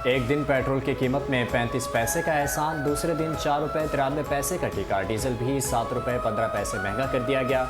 एक दिन पेट्रोल की कीमत में 35 पैसे का एहसान, दूसरे दिन 4 रुपये 93 पैसे का टीका। डीजल भी 7 रुपये 15 पैसे महंगा कर दिया गया।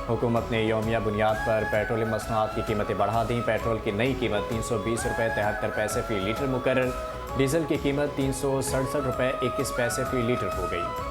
हुकूमत ने यौमिया बुनियाद पर पेट्रोलियम मसनूआत की कीमतें बढ़ा दी। पेट्रोल की नई कीमत 320 रुपये 73 पैसे फी लीटर मुकर्रर। डीजल की कीमत 367 रुपये 21 पैसे फी लीटर हो गई।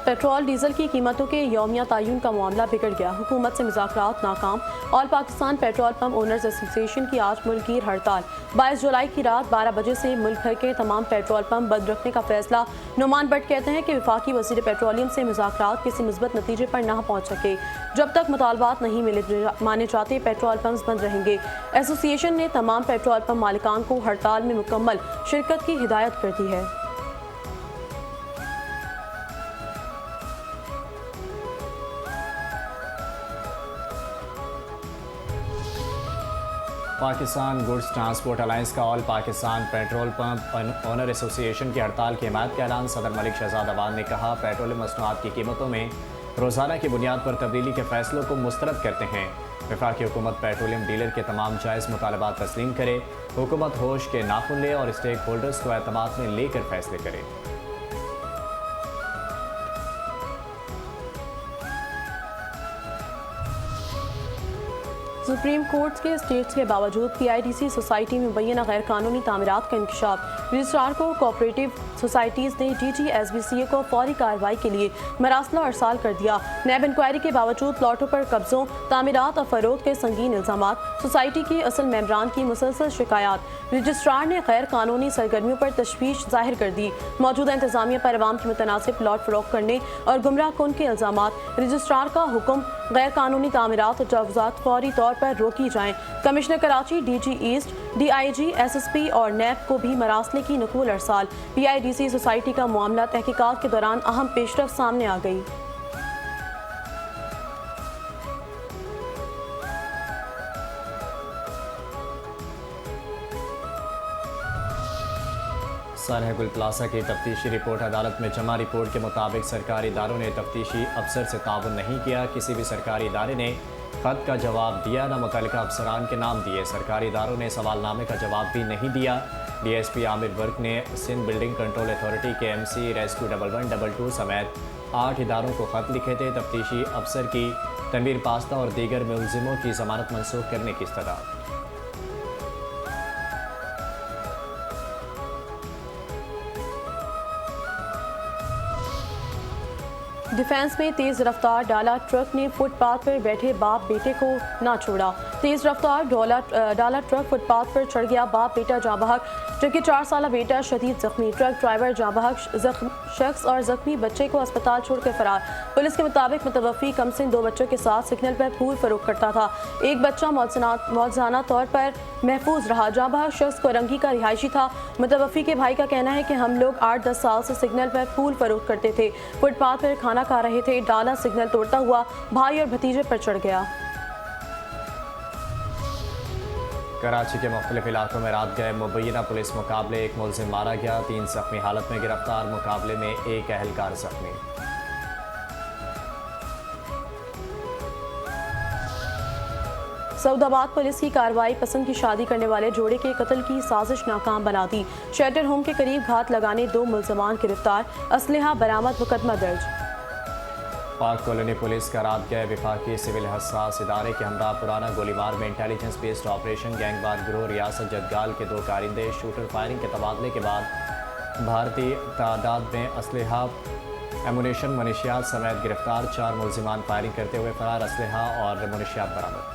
पेट्रोल डीजल की कीमतों के यौमिया तयन का मामला बिगड़ गया। हुकूमत से मुज़ाकरात नाकाम। All Pakistan petrol pump owners association की आज मुल्की हड़ताल। 22 जुलाई की रात 12 बजे से मुल्क भर के तमाम पेट्रोल पंप बंद रखने का फैसला। नुमान भट्ट कहते हैं कि वफाकी वज़ीर पेट्रोलियम से मुज़ाकरात किसी मुस्बत नतीजे पर ना पहुँच सके। जब तक मुतालबात नहीं माने जाते पेट्रोल पंप बंद रहेंगे। एसोसिएशन ने तमाम पेट्रोल पंप मालिकान को हड़ताल में मुकम्मल शिरकत की हिदायत कर दी है। पाकिस्तान गुड्स ट्रांसपोर्ट अलायंस का all Pakistan petrol pump owner association की हड़ताल की हिमायत का ऐलान। सदर मलिक शहजाद अवान ने कहा, पेट्रोलियम मसनूआत की कीमतों में रोज़ाना की बुनियाद पर तब्दीली के फैसलों को मुस्तरद करते हैं। वफाकी हुकूमत पेट्रोलियम डीलर के तमाम जायज़ मुतालबात तस्लीम करे। हुकूमत होश के नाखुन ले और स्टेक होल्डर्स को एतमाद में लेकर फैसले करे। सुप्रीम कोर्ट के स्टेट्स के बावजूद PIDC सोसाइटी में मुबैना गैर कानूनी तामीरात का इंकशाफ। रजिस्ट्रार को कोऑपरेटिव सोसाइटीज़ ने DG SBCA को फौरी कार्रवाई के लिए मरासला अरसाल कर दिया। नैब इंक्वायरी के बावजूद प्लाटों पर कब्जों, तामीरात और फरोख्त के संगीन इल्जामात। सोसाइटी की असल मेंबरान की मुसलसल शिकायत। रजिस्ट्रार ने गैर कानूनी सरगर्मियों पर तशवीश जाहिर कर दी। मौजूदा इंतजामिया पर अवाम की मुतनासिब प्लाट फरोख्त करने और गुमराह कुन के इल्जामात। रजिस्ट्रार का हुक्म, गैर कानूनी तामीरात और तजावुज़ात फौरी तौर पर रोकी जाएं। Commissioner Karachi, DG east, DIG, SSP और नैब को भी मरासले की नकुल अरसाल। PIDC सोसाइटी का मामला तहकीकात के दौरान अहम पेशरफ सामने आ गई। सरहगुल प्लाजा की तफ्तीशी रिपोर्ट अदालत में जमा। रिपोर्ट के मुताबिक सरकारी इदारों ने तफ्तीशी अफसर से ताउन नहीं किया। किसी भी सरकारी इदारे ने खत का जवाब दिया, न मुतल्लिका अफसरान के नाम दिए। सरकारी इदारों ने सवालनामे का जवाब भी नहीं दिया। DSP आमिर वर्क ने सिंध बिल्डिंग कंट्रोल अथॉरिटी के MC रेस्क्यू 1112 समेत 8 इदारों को खत लिखे थे। तफ्तीशी अफसर की तनवीर पास्ता और दीगर मुलजिमों की जमानत मनसूख करने की इस्तदा। डिफेंस में तेज रफ्तार डाला ट्रक ने फुटपाथ पर बैठे बाप बेटे को ना छोड़ा। तेज रफ्तार डाला ट्रक फुटपाथ पर चढ़ गया, बाप बेटा जाँ बहक, जबकि 4 साला बेटा शदीद जख्मी। ट्रक ड्राइवर जाँ बहक शख्स और जख्मी बच्चे को अस्पताल छोड़कर फरार। पुलिस के मुताबिक मुतवफ़ी कमसिन 2 बच्चों के साथ सिग्नल पर फूल फरोख्त करता था। एक बच्चा मौजूदाना तौर पर महफूज रहा। जाँ बहक शख्स कोरंगी का रिहायशी था। मुतवफ़ी के भाई का कहना है कि हम लोग 8-10 साल से सिग्नल पर फूल फरोख्त करते थे, फुटपाथ पर खाना खा रहे थे। डाला सिग्नल तोड़ता हुआ भाई और भतीजे पर चढ़ गया। कराची के मुख्तलिफ इलाकों में रात गए मुबैना पुलिस मुकाबले। एक मुलजिम मारा गया, 3 जख्मी हालत में गिरफ्तार। मुकाबले में एक अहलकार जख्मी। सऊदाबाद पुलिस की कार्रवाई पसंद की शादी करने वाले जोड़े के कत्ल की साजिश नाकाम बना दी। शेल्टर होम के करीब घात लगाने 2 मुलजमान गिरफ्तार, असलहा बरामद, मुकदमा दर्ज। पाक कॉलोनी पुलिस का रात गए विफाकी सिविल हसास इदारे के हमरा पुराना गोलीमार में इंटेलिजेंस बेस्ड ऑपरेशन। गैंगवार गिरोह रियासत जदगाल के 2 कारिंदे शूटर फायरिंग के तबादले के बाद भारतीय तादाद में असलहा, एमुनेशन, मनशियात समेत गिरफ्तार। 4 मुलजिमान फायरिंग करते हुए फरार, असलहा और मनशियात बरामद।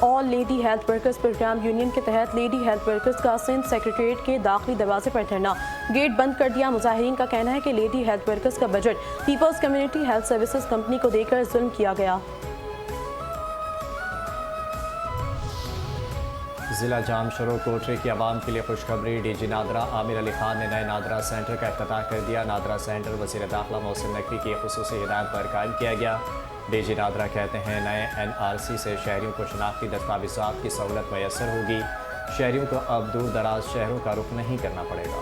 All lady health workers program union के तहत लेडी हेल्थ वर्कर्स का सिंध सेक्रेटरीट के दाखिली दरवाजे पर धरना, गेट बंद कर दिया। मुजाहिरीन का कहना है कि लेडी हेल्थ वर्कर्स का budget people's community health services company को देकर जुल्म किया गया। जिला जाम शुरू कोटरे की आवाम के लिए खुशखबरी। DG नादरा आमिर अली खान ने नए नादरा सेंटर का इफ्तिताह कर दिया। नादरा सेंटर वज़ीर दाखिला मोहसिन नकवी की खुसूसी हिदायत पर कायम किया गया। DG नादरा कहते हैं नए NRC से शहरियों को शनाख्ती दस्तावेज़ात की सहूलत मैसर होगी। शहरियों को अब दूर दराज शहरों का रुख नहीं करना पड़ेगा।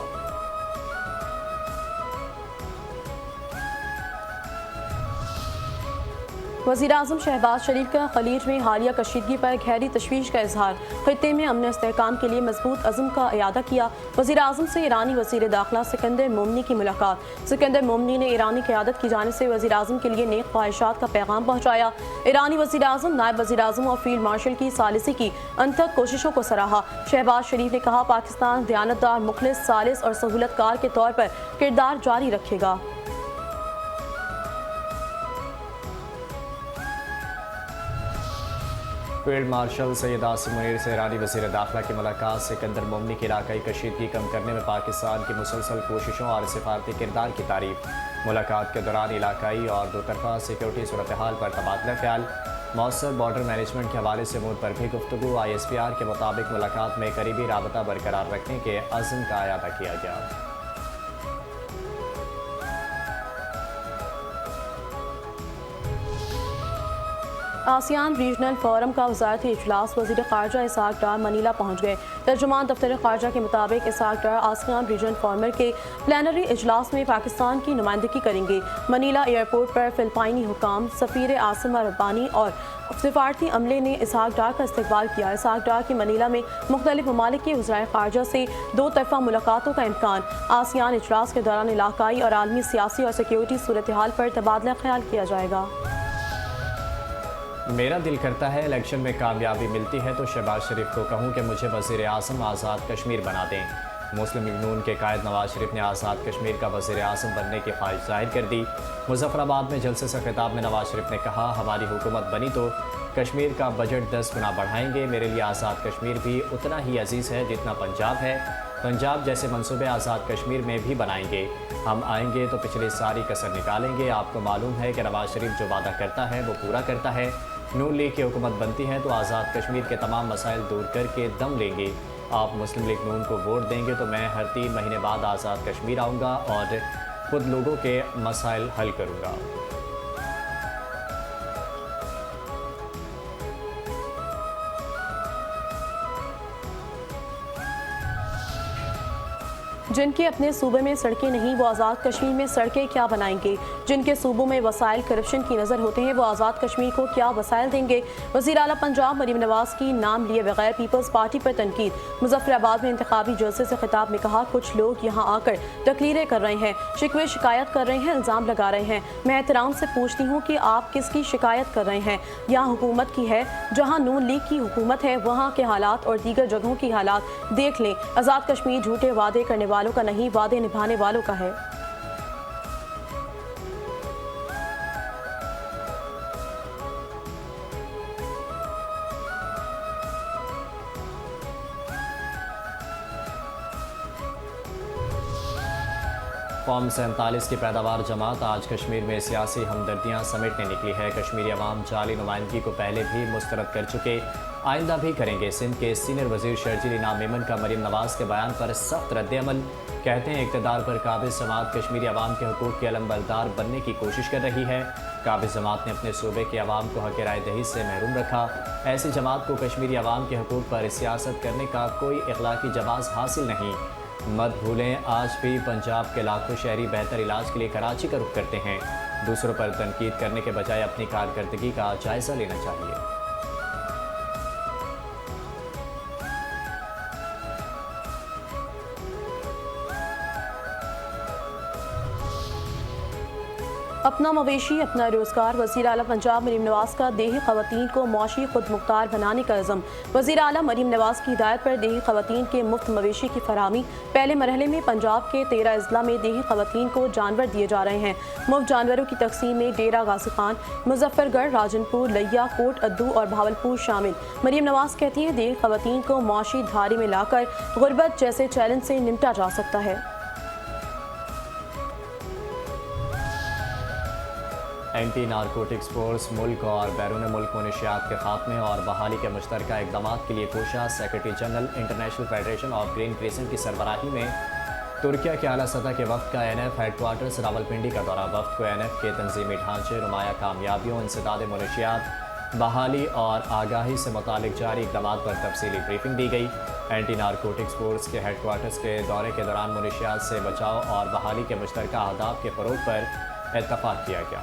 वज़ीर-ए-आज़म शहबाज शरीफ का खलीज में हालिया कशीदगी पर गहरी तशवीश का इजहार। खित्ते में अमन इस्तेहकाम के लिए मजबूत अज़म का इरादा किया। वज़ीर-ए-आज़म से ईरानी वज़ीर दाखिला सिकंदर मोमनी की मुलाकात। सिकंदर मोमनी ने ईरानी क़यादत की जानिब से वज़ीर-ए-आज़म के लिए नेक ख्वाहिशात का पैगाम पहुँचाया। ईरानी वज़ीर-ए-आज़म, नायब वज़ीर-ए-आज़म और फील्ड मार्शल की सालिसी की अनथक कोशिशों को सराहा। शहबाज शरीफ ने कहा, पाकिस्तान दयानतदार, मुखलिस, सालिस और सहूलतकार के तौर पर किरदार जारी रखेगा। फील्ड मार्शल सैयद आसिम मुनीर से ईरानी वज़ीर दाखिला की मुलाकात। सिकंदर मोमनी की इलाकाई कशीदगी कम करने में पाकिस्तान की मुसलसल कोशिशों और सिफारती किरदार की तारीफ। मुलाकात के दौरान इलाकाई और दोतरफा सिक्योरिटी सूरत हाल पर तबादला ख्याल। मौसर बॉर्डर मैनेजमेंट के हवाले से अमूर पर भी गुफ्तगू। ISPR के मुताबिक मुलाकात में करीबी राबता बरकरार रखने के अज़्म का अयादा किया गया। आसियान रीजनल फोरम का वज़ारती इजलास। वज़ीर ख़ारजा इसहाक डार मनीला पहुँच गए। तर्जुमान दफ्तर ख़ारजा के मुताबिक इसहाक डार आसियान रीजनल फोरम के प्लानरी इजलास में पाकिस्तान की नुमाइंदगी करेंगे। मनीला एयरपोर्ट पर फ़िलिपाइनी हुकाम, सफ़ीर आसिमा रब्बानी और सिफारती अमले ने इसहाक डार का इस्तकबाल किया। इसहाक डार की मनीला में मुख्तलिफ ममालिक के वज़राए ख़ारजा से दो तरफ़ा मुलाकातों का इम्कान। आसियान इजलास के दौरान इलाकाई और आलमी सियासी और सिक्योरिटी सूरत हाल पर तबादला ख्याल किया जाएगा। मेरा दिल करता है इलेक्शन में कामयाबी मिलती है तो शहबाज शरीफ को कहूं कि मुझे वज़ीर आज़म आज़ाद कश्मीर बना दें। मुस्लिम लीग नून के कायद नवाज शरीफ ने आज़ाद कश्मीर का वज़ीर आज़म बनने की ख्वाहिश जाहिर कर दी। मुजफ्फराबाद में जलसे से खिताब में नवाज शरीफ ने कहा, हमारी हुकूमत बनी तो कश्मीर का बजट 10 गुना बढ़ाएंगे। मेरे लिए आज़ाद कश्मीर भी उतना ही अजीज़ है जितना पंजाब है। पंजाब जैसे मंसूबे आज़ाद कश्मीर में भी बनाएंगे। हम आएंगे तो पिछली सारी कसर निकालेंगे। आपको मालूम है कि नवाज शरीफ जो वादा करता है वो पूरा करता है। नून लीग की हुकूमत बनती है तो आज़ाद कश्मीर के तमाम मसाइल दूर करके दम लेंगे। आप मुस्लिम लीग नून को वोट देंगे तो मैं हर 3 महीने बाद आज़ाद कश्मीर आऊँगा और खुद लोगों के मसाइल हल करूँगा। जिनके अपने सूबे में सड़कें नहीं वो आज़ाद कश्मीर में सड़कें क्या बनाएंगे। जिनके सूबों में वसाइल करप्शन की नज़र होते हैं वो आज़ाद कश्मीर को क्या वसाइल देंगे। वज़ीर आला पंजाब मरीम नवाज़ की नाम लिए बगैर पीपल्स पार्टी पर तनकीद। मुजफ्फराबाद में इंतखाबी जलसे से खिताब में कहा, कुछ लोग यहाँ आकर तकरीरें कर रहे हैं, शिकवे शिकायत कर रहे हैं, इल्ज़ाम लगा रहे हैं। मैं एहतराम से पूछती हूँ कि आप किसकी शिकायत कर रहे हैं। यहाँ हुकूमत की है, जहाँ नून लीग की हुकूमत है वहाँ के हालात और दीगर जगहों की हालात देख लें। आज़ाद कश्मीर झूठे वादे करने वालों का नहीं, वादे निभाने वालों का है। कौम 47 की पैदावार जमात आज कश्मीर में सियासी हमदर्दियाँ समेटने निकली है। कश्मीरी अवाम जाली नुमाइंदगी को पहले भी मुस्तरद कर चुके, आइंदा भी करेंगे। सिंध के सीनियर वजीर शर्जील इनाम मेमन का मरीम नवाज़ के बयान पर सख्त रद्द-ए-अमल। कहते हैं इक़्तिदार पर काबिज़ जमात कश्मीरी अवाम के हुकूक़ के अलमबरदार बनने की कोशिश कर रही है। काबिज़ जमात ने अपने सूबे के अवाम को हक़ राय दही से महरूम रखा। ऐसी जमात को कश्मीरी अवाम के हुकूक़ पर सियासत करने का कोई इखलाकी जवाज़ हासिल नहीं। मत भूलें, आज भी पंजाब के लाखों शहरी बेहतर इलाज के लिए कराची का रुख करते हैं। दूसरों पर तनकीद करने के बजाय अपनी कारकर्दगी का जायज़ा लेना चाहिए। अपना मवेशी अपना रोज़गार। वज़ीर आला पंजाब मरीम नवाज़ का देही ख़वातीन को मुआशी खुद मुख्तार बनाने का इज़्म। वज़ीर आला मरीम नवाज़ की हिदायत पर देही ख़वातीन के मुफ्त मवेशी की फराहमी। पहले मरहले में पंजाब के 13 अजला में देही ख़वातीन को जानवर दिए जा रहे हैं। मुफ्त जानवरों की तकसीम में डेरा गाजी खान, मुजफ्फरगढ़, राजनपुर, लिया, कोट अद्दू और भावलपुर शामिल। मरीम नवाज़ कहती हैं, देही ख़वातीन को मुआशी धारे में लाकर गुर्बत जैसे चैलेंज से निपटा जा सकता है। एंटी नारकोटिक्स फोर्स मुल्क और बैरून मुल्क मुनशियात के खात्मे और बहाली के मुश्तरका इक़दाम के लिए कोशा। Secretary general international federation of green crescent की सरबराही में तुर्किया के आला सतह के वफ़द का NF हेडक्वार्टर्स रावलपिंडी का दौरा। वफ़द को NF के तंजीमी ढांचे, नुमाया कामयाबियों, इंसदाद मुनशियात, बहाली और आगाही से मुतालिक जारी इक़दाम पर तफसीली ब्रीफिंग दी गई। एंटी नारकोटिक्स फोर्स के हेडक्वार्टर्स के दौरे के दौरान मुनशियात से बचाव और बहाली के मुश्तरका अहदाफ के फ़रोग़ पर इत्तफ़ाक़ किया गया।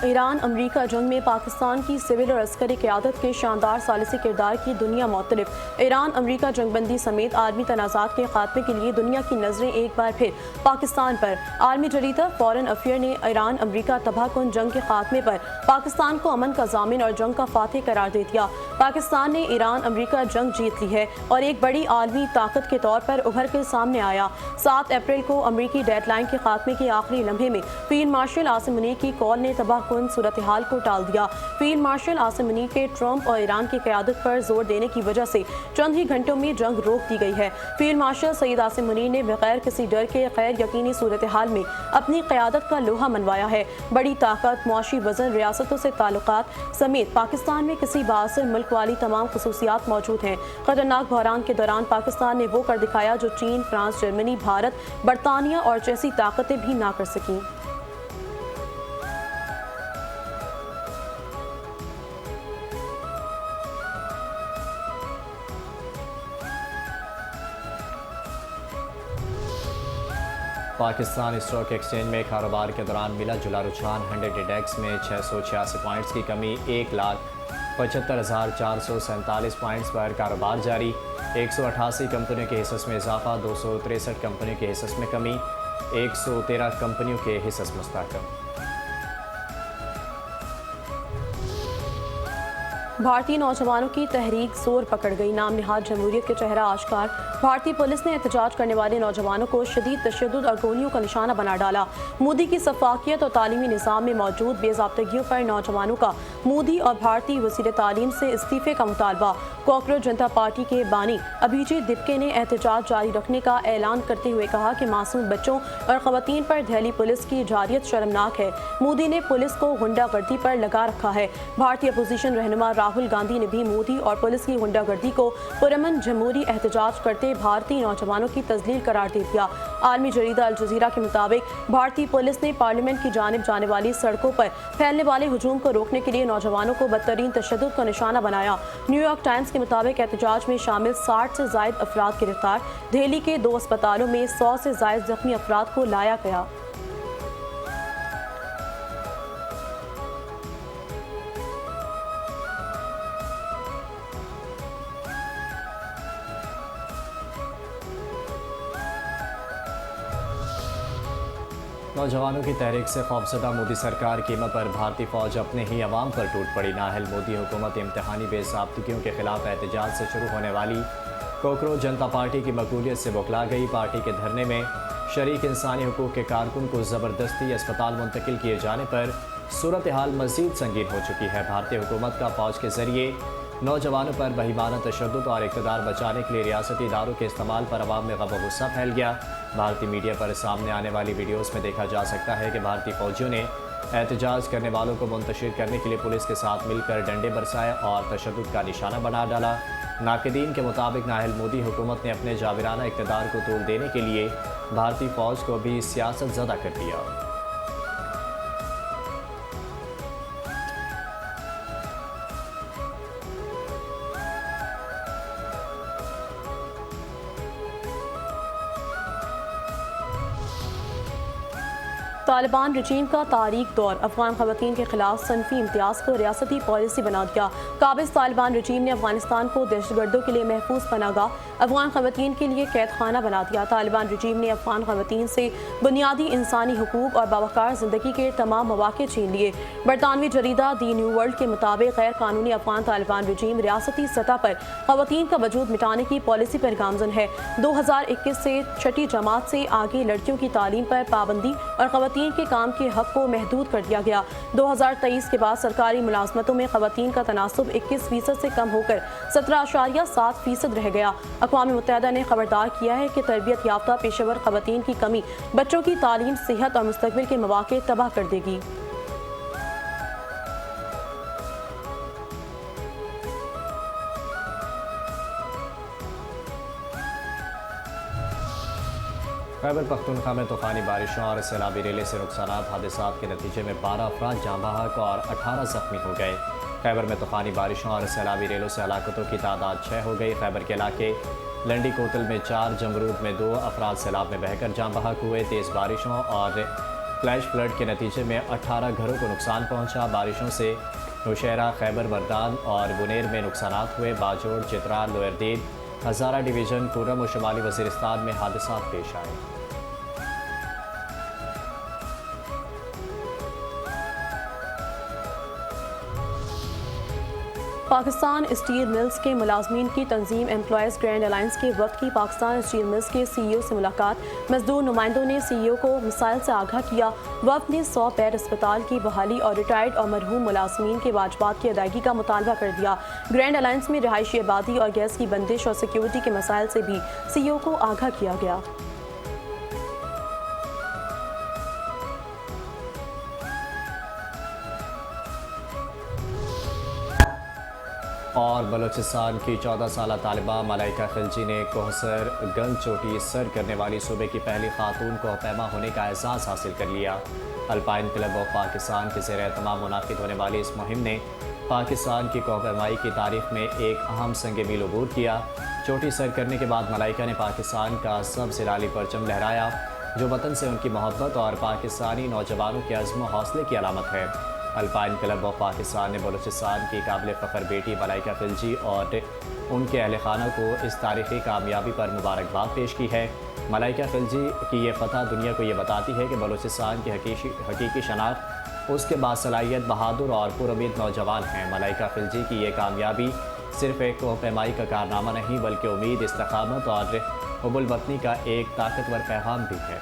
ईरान अमरीका जंग में पाकिस्तान की सिविल और अस्करी क़यादत के शानदार सालिसी किरदार की दुनिया मुतलिफ। ईरान अमरीका जंगबंदी समेत आलमी तनाज़ात के खात्मे के लिए दुनिया की नज़रें एक बार फिर पाकिस्तान पर। आलमी जरीदा फॉरेन अफेयर ने ईरान अमरीका तबाहकुन जंग के खात्मे पर पाकिस्तान को अमन का जामिन और जंग का फातिह करार दे दिया। पाकिस्तान ने ईरान अमरीका जंग जीत ली है और एक बड़ी आलमी ताकत के तौर पर उभर कर सामने आया। 7 अप्रैल को अमरीकी डेडलाइन के खात्मे के आखिरी लम्हे में फील्ड मार्शल आसिम मुनीर की कॉल ने तबाहकुन सूरत हाल को टाल दिया। फील्ड मार्शल आसिम मुनीर के ट्रंप और ईरान की क़यादत पर जोर देने की वजह से चंद ही घंटों में जंग रोक दी गई है। फील्ड मार्शल सईद आसिम मुनीर ने बगैर किसी डर के गैर यकीनी सूरत हाल में अपनी क़यादत का लोहा मनवाया है। बड़ी ताकत, मुआशी वजन, रियासतों से ताल्लुकात समेत पाकिस्तान में किसी बासर मुल्क वाली तमाम खसूसियात मौजूद हैं। खतरनाक बहरान के दौरान पाकिस्तान ने वो कर दिखाया जो चीन, फ्रांस, जर्मनी, भारत, बरतानिया और जैसी ताकतें भी ना कर सकीं। पाकिस्तान स्टॉक एक्सचेंज में कारोबार के दौरान मिला जुला रुझान 100 इंडेक्स में 686 पॉइंट्स की कमी, 1,75,447 पॉइंट्स पर कारोबार जारी। 188 कंपनियों के हिस्स में इजाफा, 263 कंपनियों के हिस्स में कमी, 113 कंपनियों के हिस्स मुस्तहकम। भारतीय नौजवानों की तहरीक जोर पकड़ गई, नाम निहाद जमहूरियत के चेहरा आश्कार। भारतीय पुलिस ने एहतजाज करने वाले नौजवानों को शदीद तशद्दुद और गोलियों का निशाना बना डाला। मोदी की सफाकियत और तालीमी निज़ाम में मौजूद बेज़ाब्तगियों पर नौजवानों का मोदी और भारतीय वज़ीर तालीम से इस्तीफ़े का मुतालबा। कॉकरोच जनता पार्टी के बानी अभिजीत दिपके ने एहतजाज जारी रखने का ऐलान करते हुए कहा कि मासूम बच्चों और ख़वातीन पर दिल्ली पुलिस की जारियत शर्मनाक है। मोदी ने पुलिस को गुंडागर्दी पर लगा रखा है। भारतीय अपोजिशन रहनुमा राहुल गांधी ने भी मोदी और पुलिस की गुंडागर्दी को पुरअमन जमहूरी एहतजाज करते भारतीय नौजवानों की तजलील करार दे दिया। आलमी जरीदा अल जज़ीरा के मुताबिक भारतीय पुलिस ने पार्लियामेंट की जानिब जाने वाली सड़कों पर फैलने वाले हुजूम को रोकने के लिए नौजवानों को बदतरीन तशद्दुद का निशाना बनाया। न्यूयॉर्क टाइम्स के मुताबिक एहतजाज में शामिल 60 से जायद अफराद गिरफ्तार। दिल्ली के 2 अस्पतालों में 100 से जायद जख्मी अफराद को लाया गया। नौजवानों की तहरीक से खौफजदा मोदी सरकार की कीमत पर भारतीय फौज अपने ही अवाम पर टूट पड़ी। नाहल मोदी हुकूमत इम्तहानी बेज़ाब्तगियों के खिलाफ एहतजाज से शुरू होने वाली कॉकरोच जनता पार्टी की मकबूलियत से बौखला गई। पार्टी के धरने में शरीक इंसानी हुकूक के कारकुन को ज़बरदस्ती अस्पताल मुंतकिल किए जाने पर सूरत हाल मज़ीद संगीन हो चुकी है। भारतीय हुकूमत का फौज के जरिए नौजवानों पर बहिमाना तशद्दुद और इक़्तिदार बचाने के लिए रियासती इदारों के इस्तेमाल पर अवाम में गम व गुस्सा फैल गया। भारतीय मीडिया पर सामने आने वाली वीडियोज़ में देखा जा सकता है कि भारतीय फौजियों ने एहतजाज करने वालों को मुंतशिर करने के लिए पुलिस के साथ मिलकर डंडे बरसाए और तशद्दुद का निशाना बना डाला। नाक़दीन के मुताबिक नाहल मोदी हुकूमत ने अपने जाबिराना इक़्तिदार को तोड़ देने के लिए भारतीय फ़ौज को भी सियासत ज़दा कर दिया। तालिबान रजीम का तारीख दौर, अफगान ख़वातीन के खिलाफ सनफी इम्तियाज़ को रियासती पॉलिसी बना दिया। काबिज़ तालिबान रजीम ने अफगानिस्तान को दहशतगर्दों के लिए महफूज पनाहगाह, अफगान ख़वातीन के लिए कैद खाना बना दिया। तालिबान रजीम ने अफगान ख़वातीन से बुनियादी इंसानी हुकूक और बावकार ज़िंदगी के तमाम मौक़े छीन लिए। बरतानवी जरीदा दी न्यू वर्ल्ड के मुताबिक गैर कानूनी अफगान तालिबान रजीम रियासती सतह पर ख़वातीन का वजूद मिटाने की पॉलिसी पर गामज़न है। 2021 से छठी जमात से आगे लड़कियों की तालीम पर पाबंदी और ख़वातीन के काम के हक को महदूद कर दिया गया। 2023 के बाद सरकारी मुलाजमतों में ख़वातीन का तनासुब 21% से कम होकर 17.7% रह गया। अक़वाम मुत्तहिदा ने खबरदार किया है कि तरबियत याफ्ता पेशेवर ख़वातीन की कमी बच्चों की तालीम, सेहत और मुस्तक़बिल के मौक़े तबाह कर देगी। खैबर पख्तूनख्वा में तूफ़ानी बारिशों और सैलाबी रेले से नुकसानात, हादसात के नतीजे में 12 अफराद जाँ बहक और 18 ज़ख्मी हो गए। खैबर में तूफ़ानी बारिशों और सैलाबी रेलों से हलाकतों की तादाद 6 हो गई। खैबर के इलाके लंडी कोतल में 4, जमरूद में 2 अफराद सैलाब में बहकर जाँ बहक हुए। तेज़ बारिशों और फ्लैश फ्लड के नतीजे में 18 घरों को नुकसान पहुंचा। बारिशों से नौशहरा, खैबर मर्दान और बुनेर में नुकसान हुए। बाजोड़, चित्राल, लोअरदीन, हज़ारा डिवीज़न, पूरम और शुमाली वज़ीरिस्तान में हादसा पेश आए। पाकिस्तान स्टील मिल्स के मुलाजमीन की तंजीम एम्प्लॉयज़ ग्रैंड अलायंस के वक्त की पाकिस्तान स्टील मिल्स के CEO से मुलाकात। मजदूर नुमाइंदों ने CEO को मसाइल से आगाह किया। वक्त ने 100 बेड अस्पताल की बहाली और रिटायर्ड और मरहूम मुलाजमीन के वाजबात की अदायगी का मुतालबा कर दिया। ग्रैंड अलायंस में रिहायशी आबादी और गैस की बंदिश और सिक्योरिटी के मसाइल से भी CEO को आगाह किया गया। और बलूचिस्तान की 14 साल तालिबा मलाइका खिलजी ने कोहसर गन चोटी सर करने वाली सूबे की पहली खातून को पैमा होने का एहसास हासिल कर लिया। अल्पाइन क्लब ऑफ पाकिस्तान के ज़ेर एहतमाम मुनाकिद होने वाली इस मुहिम ने पाकिस्तान की कोहपैमाई की तारीख में एक अहम संग मील अबूर किया। चोटी सर करने के बाद मलाइका ने पाकिस्तान का सबसे लाली परचम लहराया, जो वतन से उनकी मोहब्बत और पाकिस्तानी नौजवानों के अज़्म व हौसले की अलामत है। अल्पाइन क्लब ऑफ पाकिस्तान ने बलूचिस्तान की काबिल फ़ख्र बेटी मलाइका खिलजी और उनके अहल खाना को इस तारीख़ी कामयाबी पर मुबारकबाद पेश की है। मलाइका खिलजी की ये फतह दुनिया को ये बताती है कि बलूचिस्तान की हकीकी शनाख्त उसके बासलाहियत, बहादुर और पुरुमीद नौजवान हैं। मलाइका खिलजी की ये कामयाबी सिर्फ़ एक कोहपैमाई का कारनामा नहीं, बल्कि उम्मीद, इस्तकामत और हुब्बुल वतनी का एक ताकतवर पैगाम भी है।